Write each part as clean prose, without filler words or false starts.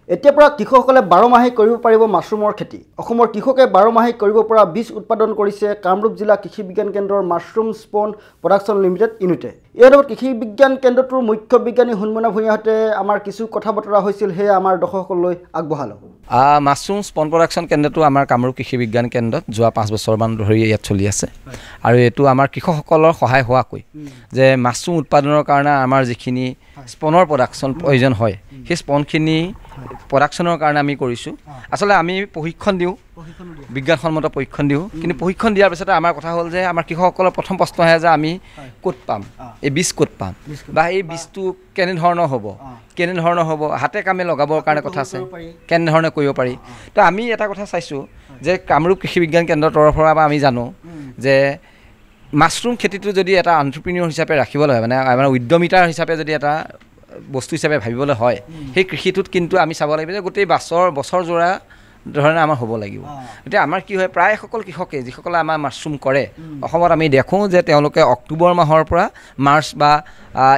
এতিয়াৰ পৰা কৃষকসকলে 12 মাহে কৰিব পাৰিব মাছৰুমৰ খেতি। অসমৰ কৃষকে 12 মাহে কৰিব পৰা বীজ উৎপাদন কৰিছে কামৰূপ জিলা কৃষি বিজ্ঞান কেন্দ্ৰৰ মাছৰুম স্পন প্ৰডাকশ্যন লিমিটেড ইউনিটে। ইয়াৰ লগত কৃষি বিজ্ঞান কেন্দ্ৰটোৰ মুখ্য বিজ্ঞানী হুনমনা ভূঞাহঁতে আমাৰ কিছু কথা বতৰা হৈছিল, সেয়ে আমাৰ দৰ্শকসকললৈ আগবঢ়ালোঁ। মাছৰুম স্পন প্ৰডাকশ্যন কেন্দ্ৰটো আমাৰ কামৰূপ কৃষি বিজ্ঞান কেন্দ্ৰত যোৱা 5 বছৰমান ধৰি ইয়াত চলি আছে আৰু এইটো আমাৰ কৃষকসকলৰ সহায় হোৱাকৈ যে মাছৰুম উৎপাদনৰ কাৰণে আমাৰ যিখিনি স্পনৰ প্ৰডাকশ্যন প্ৰয়োজন হয় সেই স্পনখিনি প্ৰডাকশ্যনৰ কাৰণে আমি কৰিছোঁ। আচলতে আমি প্ৰশিক্ষণ দিওঁ, বিজ্ঞানসন্মত প্ৰশিক্ষণ দিওঁ, কিন্তু প্ৰশিক্ষণ দিয়াৰ পিছতে আমাৰ কথা হ'ল যে আমাৰ কৃষকসকলৰ প্ৰথম প্ৰশ্ন আহে যে আমি ক'ত পাম, এই বীজ ক'ত পাম বা এই বীজটো কেনেধৰণৰ হ'ব, হাতে কামে লগাবৰ কাৰণে কথা আছে, কেনেধৰণে কৰিব পাৰি। তো আমি এটা কথা চাইছোঁ যে কামৰূপ কৃষি বিজ্ঞান কেন্দ্ৰৰ তৰফৰ পৰা আমি জানো যে মাছৰুম খেতিটো যদি এটা এণ্টাৰপ্ৰিনিয়ৰ হিচাপে ৰাখিবলৈ হয়, মানে উদ্যমিতাৰ হিচাপে যদি এটা বস্তু হিচাপে ভাবিবলৈ হয়, সেই কৃষিটোত কিন্তু আমি চাব লাগিব যে গোটেই বছৰজোৰা ধৰণে আমাৰ হ'ব লাগিব। এতিয়া আমাৰ কি হয়, প্ৰায়সকল কৃষকে যিসকলে আমাৰ মাছৰুম কৰে অসমত আমি দেখোঁ যে তেওঁলোকে অক্টোবৰ মাহৰ পৰা মাৰ্চ বা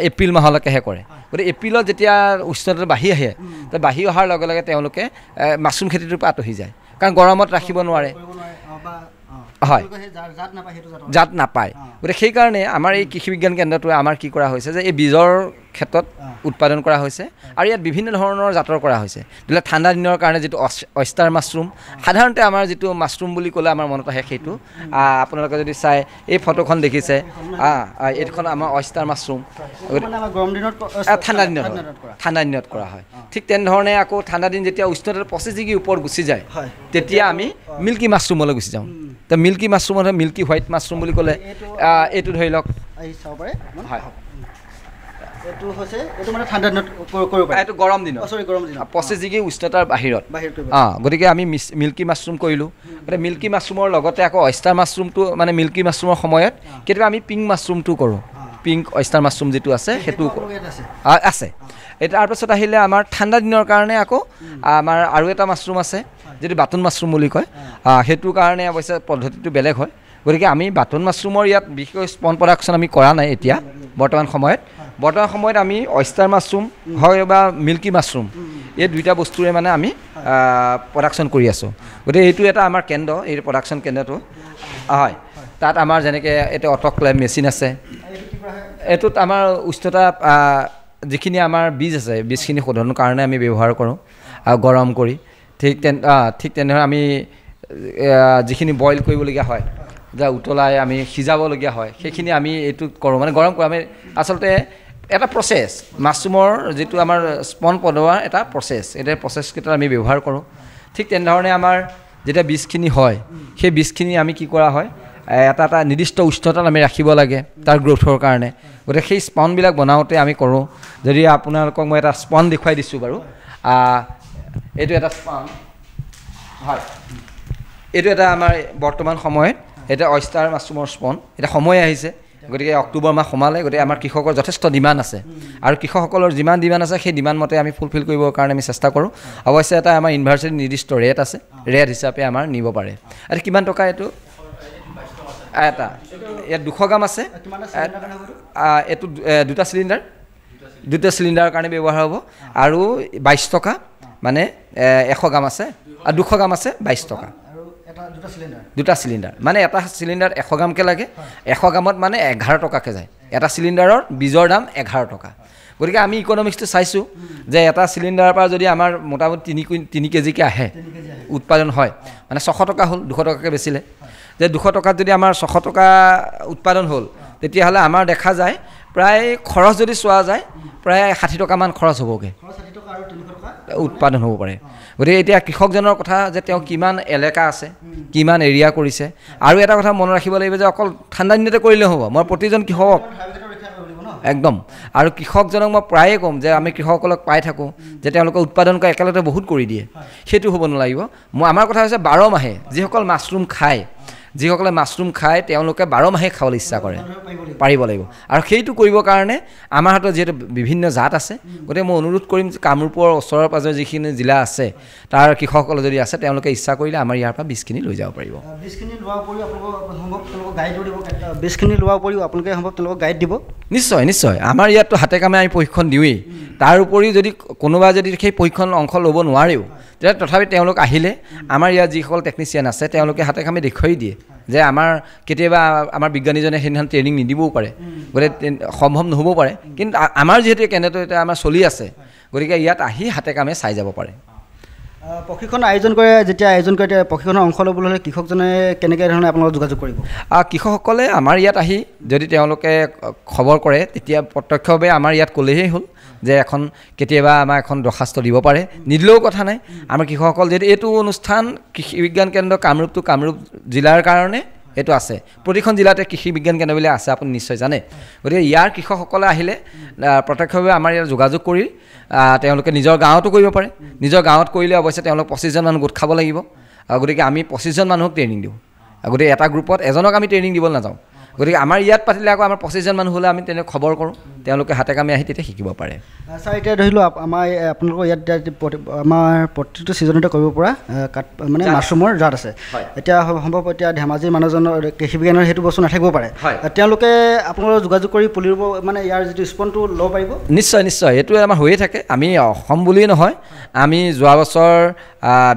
এপ্ৰিল মাহলৈকেহে কৰে। গতিকে এপ্ৰিলত যেতিয়া উষ্ণতা বাঢ়ি আহে, বাঢ়ি অহাৰ লগে লগে তেওঁলোকে মাছৰুম খেতিটোৰ পৰা আঁতৰি যায়, কাৰণ গৰমত ৰাখিব নোৱাৰে, হয়, জাত নাপায়। গতিকে সেইকাৰণে আমাৰ এই কৃষি বিজ্ঞান কেন্দ্ৰটোৱে আমাৰ কি কৰা হৈছে যে এই বীজৰ ক্ষেত্ৰত উৎপাদন কৰা হৈছে আৰু ইয়াত বিভিন্ন ধৰণৰ জাতৰ কৰা হৈছে। ধৰি লওক ঠাণ্ডা দিনৰ কাৰণে যিটো অয়েষ্টাৰ মাছৰুম, সাধাৰণতে আমাৰ যিটো মাছৰুম বুলি ক'লে আমাৰ মনত আহে সেইটো আপোনালোকে যদি চাই এই ফটোখন দেখিছে, এইখন আমাৰ অয়েষ্টাৰ মাছৰুম, ঠাণ্ডা দিনত কৰা হয়। ঠিক তেনেধৰণে আকৌ ঠাণ্ডা দিন যেতিয়া উষ্ণতা 25 ডিগ্ৰীৰ ওপৰত গুচি যায় তেতিয়া আমি মিল্কী মাছৰুমলৈ গুচি যাওঁ। তো মিল্কী মাছৰুমত মিল্কী হোৱাইট মাছৰুম বুলি ক'লে এইটো ধৰি লওক, হয়, এইটো গৰম দিনত 25 ডিগ্ৰী উষ্ণতাৰ বাহিৰত। গতিকে আমি মিল্কী মাছৰুম কৰিলোঁ। গতিকে মিল্কী মাছৰুমৰ লগতে আকৌ অয়েষ্টাৰ মাছৰুমটো, মানে মিল্কী মাছৰুমৰ সময়ত কেতিয়াবা আমি পিংক মাছৰুমটো কৰোঁ, পিংক অয়েষ্টাৰ মাছৰুম যিটো আছে সেইটো আছে। তাৰপাছত আহিলে আমাৰ ঠাণ্ডা দিনৰ কাৰণে আকৌ আমাৰ আৰু এটা মাছৰুম আছে যিটো বাটন মাছৰুম বুলি কয়, সেইটোৰ কাৰণে অৱশ্যে পদ্ধতিটো বেলেগ হয়। গতিকে আমি বাটন মাছৰুমৰ ইয়াত বিশেষকৈ স্পন প্ৰডাকশ্যন আমি কৰা নাই এতিয়া বৰ্তমান সময়ত আমি অয়েষ্টাৰ মাছৰুম হয় বা মিল্কী মাছৰুম, এই দুইটা বস্তুৰে মানে আমি প্ৰডাকশ্যন কৰি আছোঁ। গতিকে এইটো এটা আমাৰ কেন্দ্ৰ, এই প্ৰডাকশ্যন কেন্দ্ৰটো, হয়। তাত আমাৰ যেনেকৈ এইটো অট'ক্লেভ মেচিন আছে, এইটোত আমাৰ উষ্ণতা যিখিনি আমাৰ বীজ আছে বীজখিনি শোধনৰ কাৰণে আমি ব্যৱহাৰ কৰোঁ আৰু গৰম কৰি। ঠিক তেনেধৰণে আমি যিখিনি বইল কৰিবলগীয়া হয়, যে উতলাই আমি সিজাবলগীয়া হয়, সেইখিনি আমি এইটো কৰোঁ, মানে গৰম কৰোঁ। আমি আচলতে এটা প্ৰচেছ, মাছৰুমৰ যিটো আমাৰ স্পন পদোৱাৰ এটা প্ৰচেছ, এই প্ৰচেছকেইটা আমি ব্যৱহাৰ কৰোঁ। ঠিক তেনেধৰণে আমাৰ যেতিয়া বীজখিনি হয় সেই বীজখিনি আমি কি কৰা হয়, এটা নিৰ্দিষ্ট উষ্ণতাত আমি ৰাখিব লাগে তাৰ গ্ৰ'থৰ কাৰণে। গতিকে সেই স্পনবিলাক বনাওঁতে আমি কৰোঁ। যদি আপোনালোকক মই এটা স্পন দেখুৱাই দিছোঁ বাৰু, এইটো এটা স্পন, হয়, এইটো এটা আমাৰ বৰ্তমান সময়ত এটা অয়েষ্টাৰ মাছৰুমৰ স্পন। এটা সময় আহিছে, গতিকে অক্টোবৰ মাহ সোমালে, গতিকে আমাৰ কৃষকৰ যথেষ্ট ডিমাণ্ড আছে আৰু কৃষকসকলৰ যিমান ডিমাণ্ড আছে সেই ডিমাণ্ড মতে আমি ফুলফিল কৰিবৰ কাৰণে আমি চেষ্টা কৰোঁ। অৱশ্যে এটা আমাৰ ইউনিভাৰ্চিটিৰ নিৰ্দিষ্ট ৰেট আছে, ৰেট হিচাপে আমাৰ নিব পাৰে। আৰু কিমান টকা এইটো? এটা ইয়াত 200 গ্ৰাম আছে, এইটো দুটা চিলিণ্ডাৰৰ কাৰণে ব্যৱহাৰ হ'ব আৰু 22 টকা, মানে 100 গ্ৰাম আছে আৰু 200 গ্ৰাম আছে 22 টকা। দুটা চিলিণ্ডাৰ মানে এটা চিলিণ্ডাৰত 100 গ্ৰামকৈ লাগে, 100 গ্ৰামত মানে 11 টকাকৈ যায়। এটা চিলিণ্ডাৰৰ বীজৰ দাম 11 টকা। গতিকে আমি ইকনমিক্সটো চাইছোঁ যে এটা চিলিণ্ডাৰৰ পৰা যদি আমাৰ মোটামুটি 3 কেজিকৈ আহে উৎপাদন হয়, মানে 600 টকা হ'ল, 200 টকাকৈ বেচিলে, যে 200 টকাত যদি আমাৰ 600 টকা উৎপাদন হ'ল, তেতিয়াহ'লে আমাৰ দেখা যায় প্ৰায় খৰচ যদি চোৱা যায় প্ৰায় 60 টকামান খৰচ হ'বগৈ, উৎপাদন হ'ব পাৰে। গতিকে এতিয়া কৃষকজনৰ কথা যে তেওঁ কিমান এলেকা আছে, কিমান এৰিয়া কৰিছে। আৰু এটা কথা মনত ৰাখিব লাগিব যে অকল ঠাণ্ডা দিনতে কৰিলে হ'ব, মই প্ৰতিজন কৃষকক একদম, আৰু কৃষকজনক মই প্ৰায়ে ক'ম যে আমি কৃষকসকলক পাই থাকোঁ যে তেওঁলোকে উৎপাদন কৰি একেলগতে বহুত কৰি দিয়ে, সেইটো হ'ব নালাগিব। আমাৰ কথা হৈছে 12 মাহে যিসকল মাছৰুম খায়, যিসকলে মাছৰুম খায় তেওঁলোকে 12 মাহে খাবলৈ ইচ্ছা কৰে পাৰিব লাগিব আৰু সেইটো কৰিবৰ কাৰণে আমাৰ হাতত যিহেতু বিভিন্ন জাত আছে গতিকে মই অনুৰোধ কৰিম কামৰূপৰ ওচৰৰ পাজৰ যিখিনি জিলা আছে তাৰ কৃষকসকল যদি আছে তেওঁলোকে ইচ্ছা কৰিলে আমাৰ ইয়াৰ পৰা বীজখিনি লৈ যাব পাৰিব 20খিনি লোৱাৰ উপৰিও আপোনালোকক গাইড দিব 20খিনি লোৱাৰ উপৰিও আপোনালোকে সম্ভৱ তেওঁলোকক গাইড দিব নিশ্চয় নিশ্চয় আমাৰ ইয়াততো হাতে কামে আমি প্ৰশিক্ষণ দিওঁৱেই তাৰ উপৰিও যদি কোনোবা যদি সেই প্ৰশিক্ষণ অংশ ল'ব নোৱাৰেও তেতিয়া তথাপি তেওঁলোক আহিলে আমাৰ ইয়াত যিসকল টেকনিচিয়ান আছে তেওঁলোকে হাতে কামে দেখুৱাই দিয়ে যে আমাৰ কেতিয়াবা আমাৰ বিজ্ঞানীজনে সেইদিনাখন ট্ৰেইনিং নিদিবও পাৰে গতিকে সম্ভৱ নহ'বও পাৰে কিন্তু আমাৰ যিহেতু কেনেকৈ এতিয়া আমাৰ চলি আছে গতিকে ইয়াত আহি হাতে কামে চাই যাব পাৰে প্ৰশিক্ষণ আয়োজন কৰে যেতিয়া আয়োজন কৰে প্ৰশিক্ষণৰ অংশ ল'বলৈ হ'লে কৃষকজনে কেনেকৈ ধৰণে আপোনালোকক যোগাযোগ কৰিব কৃষকসকলে আমাৰ ইয়াত আহি যদি তেওঁলোকে খবৰ কৰে তেতিয়া প্ৰত্যক্ষভাৱে আমাৰ ইয়াত ক'লেই হ'ল যে এখন কেতিয়াবা আমাৰ এখন দৰখাস্ত দিব পাৰে নিদিলেও কথা নাই আমাৰ কৃষকসকল যদি এইটো অনুষ্ঠান কৃষি বিজ্ঞান কেন্দ্ৰ কামৰূপটো কামৰূপ জিলাৰ কাৰণে এইটো আছে প্ৰতিখন জিলাতে কৃষি বিজ্ঞান কেন্দ্ৰবিলাক আছে আপুনি নিশ্চয় জানে গতিকে ইয়াৰ কৃষকসকলে আহিলে প্ৰত্যক্ষভাৱে আমাৰ ইয়াত যোগাযোগ কৰি তেওঁলোকে নিজৰ গাঁৱতো কৰিব পাৰে নিজৰ গাঁৱত কৰিলে অৱশ্যে তেওঁলোক 25জন মানুহ গোট খাব লাগিব গতিকে আমি 25জন মানুহক ট্ৰেইনিং দিওঁ গতিকে এটা গ্ৰুপত এজনক আমি ট্ৰেইনিং দিবলৈ নাযাওঁ গতিকে আমাৰ ইয়াত পাতিলে আকৌ আমাৰ 25জন মানুহ হ'লে আমি তেনেকৈ খবৰ কৰোঁ তেওঁলোকে হাতে কামে আহি তেতিয়া শিকিব পাৰে ছাৰ এতিয়া ধৰি লওক আমাৰ আপোনালোকৰ ইয়াত আমাৰ প্ৰতিটো ছিজনতে কৰিব পৰা মানে মাছৰুমৰ জাত আছে এতিয়া সম্ভৱ এতিয়া ধেমাজিৰ মানুহজনৰ কৃষি বিজ্ঞানৰ সেইটো বস্তু নাথাকিব পাৰে তেওঁলোকে আপোনালোকৰ যোগাযোগ কৰি পুলি ৰুব মানে ইয়াৰ যিটো স্পনটো ল'ব পাৰিব নিশ্চয় নিশ্চয় এইটো আমাৰ হৈয়ে থাকে আমি অসম বুলিয়েই নহয় আমি যোৱা বছৰ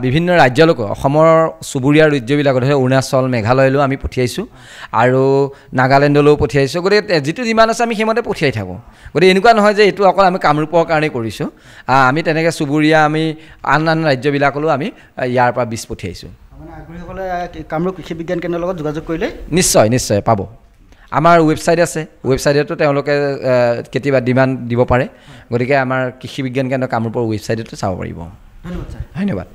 বিভিন্ন ৰাজ্যলৈকে অসমৰ চুবুৰীয়া ৰাজ্যবিলাকত ধৰি অৰুণাচল মেঘালয়লৈও আমি পঠিয়াইছোঁ আৰু নাগালেণ্ডলৈও পঠিয়াইছোঁ গতিকে যিটো যিমান আছে আমি সেইমতে পঠিয়াই থাকোঁ গতিকে এনেকুৱা নহয় যে এইটো অকল আমি কামৰূপৰ কাৰণেই কৰিছোঁ আমি তেনেকৈ চুবুৰীয়া আমি আন আন ৰাজ্যবিলাকলৈও আমি ইয়াৰ পৰা বীজ পঠিয়াইছোঁ মানে আগ্ৰহীসকলে কামৰূপ কৃষি বিজ্ঞান কেন্দ্ৰৰ লগত যোগাযোগ কৰিলে নিশ্চয় নিশ্চয় পাব আমাৰ ৱেবছাইট আছে ৱেবছাইটতো তেওঁলোকে কেতিয়াবা ডিমাণ্ড দিব পাৰে গতিকে আমাৰ কৃষি বিজ্ঞান কেন্দ্ৰ কামৰূপৰ ৱেবছাইটতো চাব পাৰিব ধন্যবাদ ছাৰ ধন্যবাদ